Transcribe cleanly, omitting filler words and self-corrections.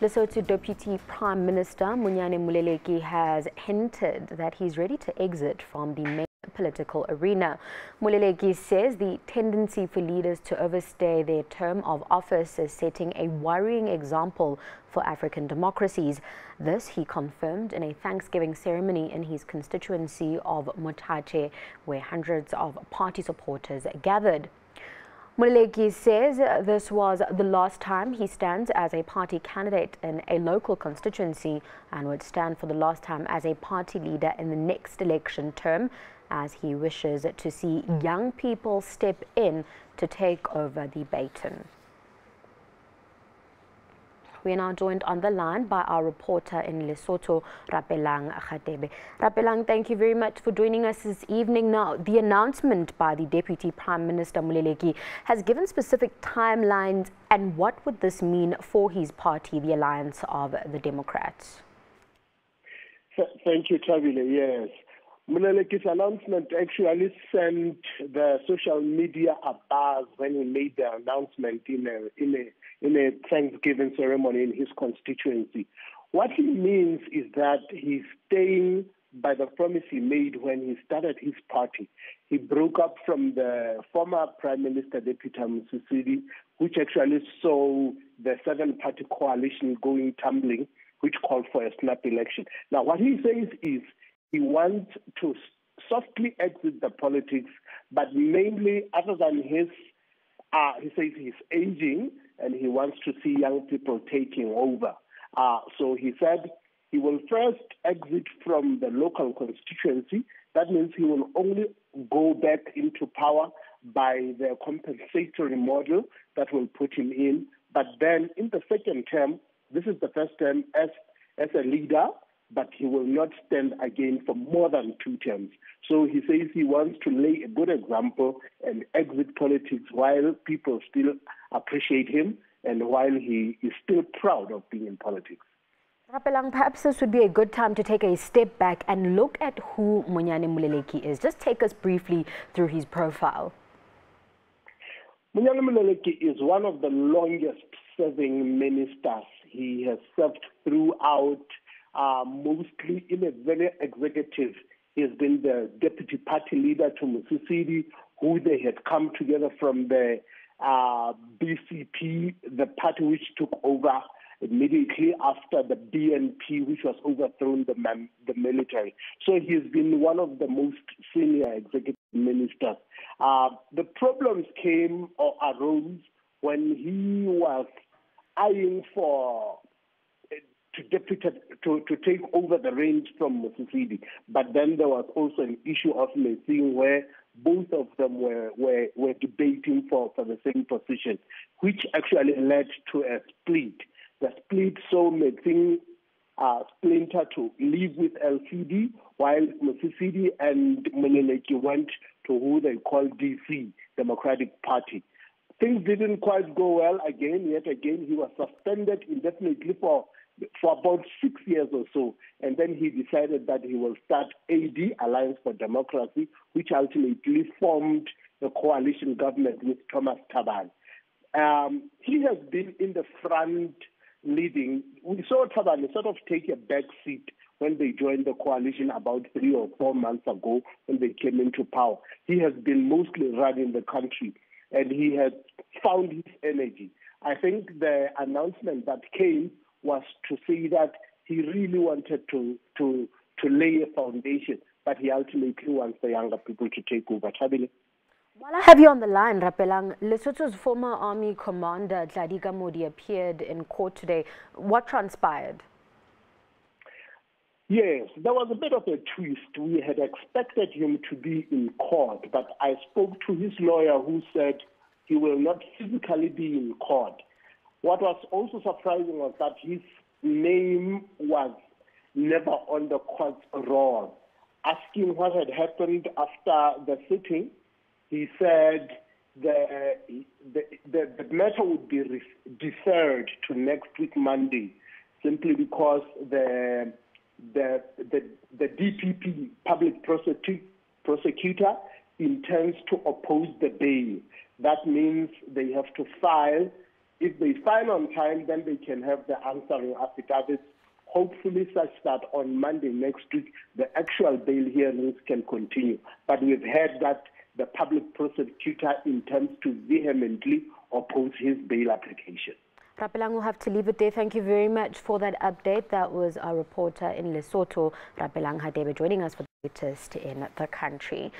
Lesotho Deputy Prime Minister Monyane Moleleki has hinted that he's ready to exit from the main political arena. Moleleki says the tendency for leaders to overstay their term of office is setting a worrying example for African democracies. This he confirmed in a Thanksgiving ceremony in his constituency of Machache, where hundreds of party supporters gathered. Moleleki says this was the last time he stands as a party candidate in a local constituency and would stand for the last time as a party leader in the next election term, as he wishes to see young people step in to take over the baton. We are now joined on the line by our reporter in Lesotho, Rapelang Khatebe. Rapelang, thank you very much for joining us this evening. Now, the announcement by the Deputy Prime Minister Moleleki has given specific timelines, and what would this mean for his party, the Alliance of the Democrats? Thank you, Tabile. Yes. Moleleki's announcement actually sent the social media abuzz when he made the announcement in a Thanksgiving ceremony in his constituency. What he means is that he's staying by the promise he made when he started his party. He broke up from the former Prime Minister Deputy Prime, which actually saw the seven-party coalition going tumbling, which called for a snap election. Now, what he says is he wants to softly exit the politics, but mainly, other than his, he says he's aging and he wants to see young people taking over. So he said he will first exit from the local constituency. That means he will only go back into power by the compensatory model that will put him in. But then in the second term, this is the first term as a leader, but he will not stand again for more than 2 terms. So he says he wants to lay a good example and exit politics while people still appreciate him and while he is still proud of being in politics. Rapelang, perhaps this would be a good time to take a step back and look at who Monyane Moleleki is. Just take us briefly through his profile. Monyane Moleleki is one of the longest serving ministers. He has served throughout mostly in a very executive. He has been the deputy party leader to Musisidi, who they had come together from the BCP, the party which took over immediately after the BNP, which was overthrown the military. So he has been one of the most senior executive ministers. The problems came or arose when he was eyeing for to take over the reins from Musisidi. But then there was also an issue of Messing where both of them were debating for the same position, which actually led to a split. The split saw Messing splinter to leave with LCD, while Musisidi and Moleleki went to who they call DC, Democratic Party. Things didn't quite go well yet again. He was suspended indefinitely for about 6 years or so, and then he decided that he will start AD, Alliance for Democracy, which ultimately formed the coalition government with Thomas Thabane. He has been in the front leading. We saw Thabane sort of take a back seat when they joined the coalition about 3 or 4 months ago when they came into power. He has been mostly running the country, and he has found his energy. I think the announcement that came was to say that he really wanted to lay a foundation, but he ultimately wants the younger people to take over. Tabile. While I have you on the line, Rapelang, Lesotho's former army commander, Tlhadika Modi, appeared in court today. What transpired? Yes, there was a bit of a twist. We had expected him to be in court, but I spoke to his lawyer who said he will not physically be in court. What was also surprising was that his name was never on the court's roll. Asking what had happened after the sitting, he said the matter would be deferred to next week Monday, simply because the DPP public prosecutor intends to oppose the bail. That means they have to file If they file on time, then they can have the answering affidavits, hopefully such that on Monday next week, the actual bail hearings can continue. But we've heard that the public prosecutor intends to vehemently oppose his bail application. Rapelang, we'll have to leave it there. Thank you very much for that update. That was our reporter in Lesotho, Rapelang Hadebe, joining us for the latest in the country.